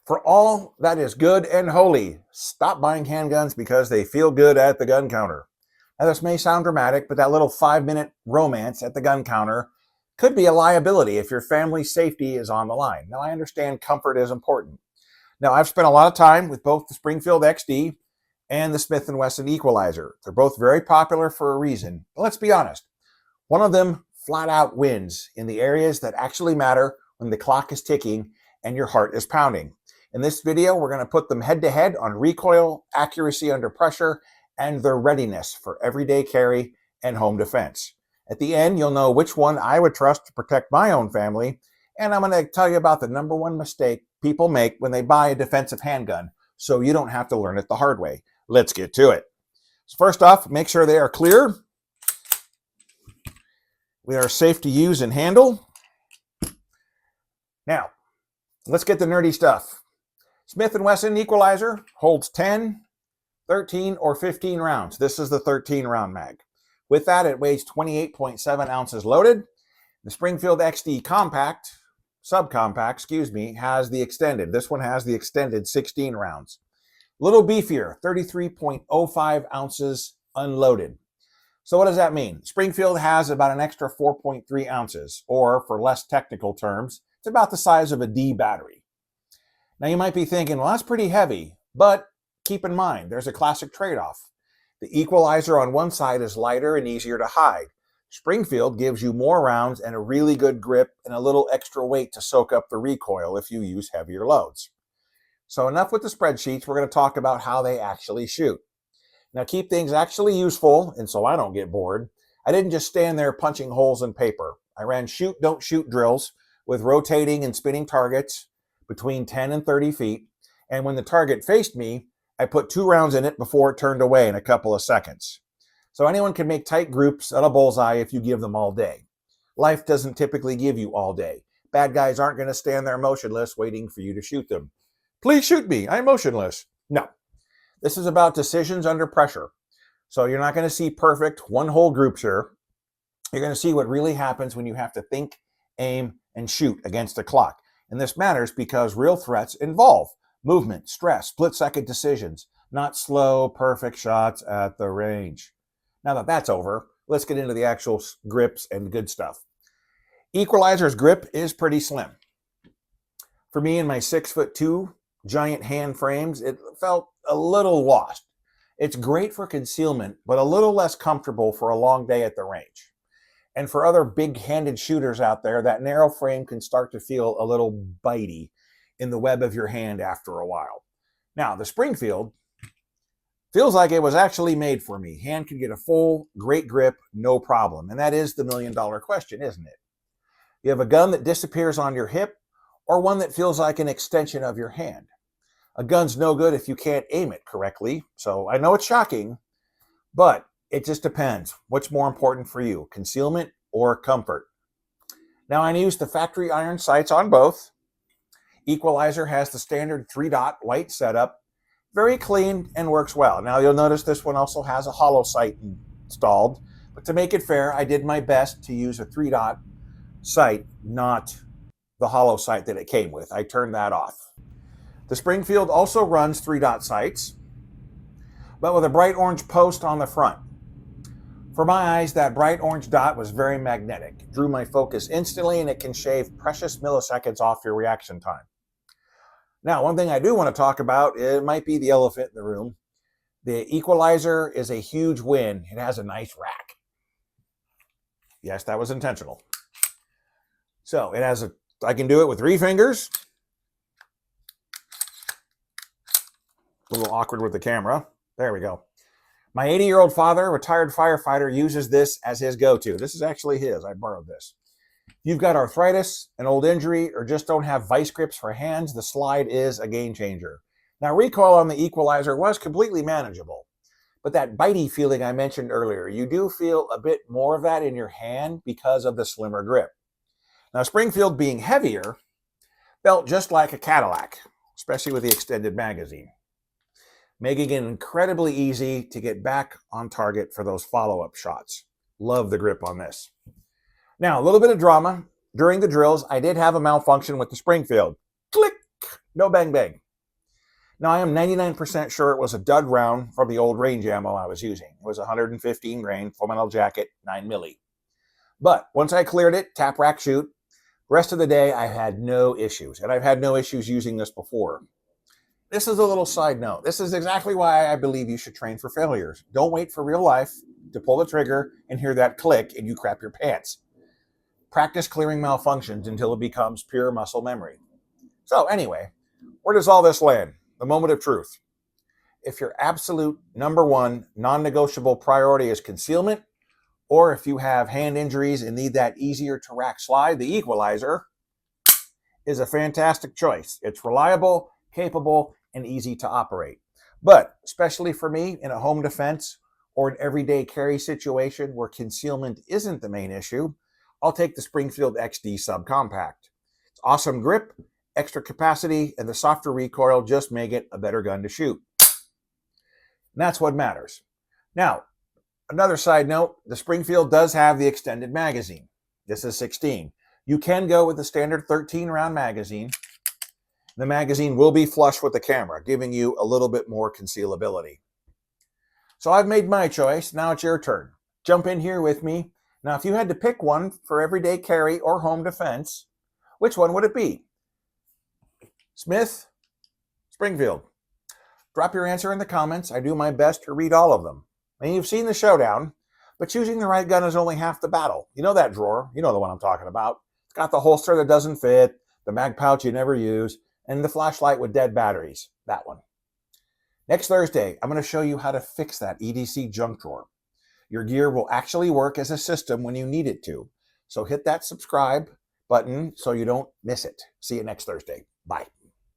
For all that is good and holy, stop buying handguns because they feel good at the gun counter. Now, this may sound dramatic, but that little 5-minute romance at the gun counter could be a liability if your family's safety is on the line. Now, I understand comfort is important. Now, I've spent a lot of time with both the Springfield XD and the Smith & Wesson Equalizer. They're both very popular for a reason. But let's be honest, one of them flat out wins in the areas that actually matter when the clock is ticking and your heart is pounding. In this video, we're going to put them head-to-head on recoil, accuracy under pressure, and their readiness for everyday carry and home defense. At the end, you'll know which one I would trust to protect my own family, and I'm going to tell you about the number one mistake people make when they buy a defensive handgun, so you don't have to learn it the hard way. Let's get to it. So first off, make sure they are clear. They are safe to use and handle. Now, let's get the nerdy stuff. Smith & Wesson Equalizer holds 10, 13, or 15 rounds. This is the 13-round mag. With that, it weighs 28.7 ounces loaded. The Springfield XD Subcompact, has the extended. This one has the extended 16 rounds. A little beefier, 33.05 ounces unloaded. So what does that mean? Springfield has about an extra 4.3 ounces, or for less technical terms, it's about the size of a D battery. Now you might be thinking, well, that's pretty heavy, but keep in mind, there's a classic trade-off. The Equalizer on one side is lighter and easier to hide. Springfield gives you more rounds and a really good grip and a little extra weight to soak up the recoil if you use heavier loads. So enough with the spreadsheets, we're going to talk about how they actually shoot. Now keep things actually useful, and so I don't get bored, I didn't just stand there punching holes in paper. I ran shoot, don't shoot drills with rotating and spinning targets between 10 and 30 feet, and when the target faced me, I put 2 rounds in it before it turned away in a couple of seconds. So anyone can make tight groups at a bullseye if you give them all day. Life doesn't typically give you all day. Bad guys aren't going to stand there motionless waiting for you to shoot them. Please shoot me, I'm motionless. No. This is about decisions under pressure. So you're not going to see perfect one-hole groups here. You're going to see what really happens when you have to think, aim, and shoot against a clock. And this matters because real threats involve movement, stress, split-second decisions, not slow, perfect shots at the range. Now that that's over, let's get into the actual grips and good stuff. Equalizer's grip is pretty slim. For me and my 6'2" giant hand frames, it felt a little lost. It's great for concealment, but a little less comfortable for a long day at the range. And for other big-handed shooters out there, that narrow frame can start to feel a little bitey in the web of your hand after a while. Now, the Springfield feels like it was actually made for me. Hand can get a full, great grip, no problem. And that is the million-dollar question, isn't it? You have a gun that disappears on your hip, or one that feels like an extension of your hand. A gun's no good if you can't aim it correctly. So I know it's shocking, but it just depends. What's more important for you, concealment or comfort? Now I used the factory iron sights on both. Equalizer has the standard 3-dot white setup, very clean and works well. Now you'll notice this one also has a hollow sight installed, but to make it fair, I did my best to use a 3-dot sight, not the hollow sight that it came with. I turned that off. The Springfield also runs 3-dot sights, but with a bright orange post on the front. For my eyes, that bright orange dot was very magnetic. It drew my focus instantly, and it can shave precious milliseconds off your reaction time. Now, one thing I do want to talk about, it might be the elephant in the room. The Equalizer is a huge win. It has a nice rack. Yes, that was intentional. So it has I can do it with 3 fingers. A little awkward with the camera. There we go. My 80-year-old father, retired firefighter, uses this as his go-to. This is actually his. I borrowed this. If you've got arthritis, an old injury, or just don't have vice grips for hands, the slide is a game changer. Now, recoil on the Equalizer was completely manageable. But that bitey feeling I mentioned earlier, you do feel a bit more of that in your hand because of the slimmer grip. Now, Springfield being heavier felt just like a Cadillac, especially with the extended magazine, making it incredibly easy to get back on target for those follow-up shots. Love the grip on this. Now, a little bit of drama. During the drills, I did have a malfunction with the Springfield. Click! No bang bang. Now, I am 99% sure it was a dud round from the old range ammo I was using. It was 115 grain, full metal jacket, 9 milli. But once I cleared it, tap rack shoot, rest of the day I had no issues. And I've had no issues using this before. This is a little side note. This is exactly why I believe you should train for failures. Don't wait for real life to pull the trigger and hear that click and you crap your pants. Practice clearing malfunctions until it becomes pure muscle memory. So anyway, where does all this land? The moment of truth. If your absolute number one non-negotiable priority is concealment, or if you have hand injuries and need that easier to rack slide, the Equalizer is a fantastic choice. It's reliable, capable, and easy to operate. But especially for me in a home defense or an everyday carry situation where concealment isn't the main issue, I'll take the Springfield XD Subcompact. It's awesome grip, extra capacity, and the softer recoil just make it a better gun to shoot. And that's what matters. Now, another side note, the Springfield does have the extended magazine. This is 16. You can go with the standard 13-round magazine. The magazine will be flush with the camera, giving you a little bit more concealability. So I've made my choice. Now it's your turn. Jump in here with me. Now, if you had to pick one for everyday carry or home defense, which one would it be? Smith, Springfield. Drop your answer in the comments. I do my best to read all of them. And you've seen the showdown, but choosing the right gun is only half the battle. You know that drawer. You know the one I'm talking about. It's got the holster that doesn't fit, the mag pouch you never use, and the flashlight with dead batteries. That one. Next Thursday, I'm going to show you how to fix that EDC junk drawer. Your gear will actually work as a system when you need it to. So hit that subscribe button so you don't miss it. See you next Thursday. Bye.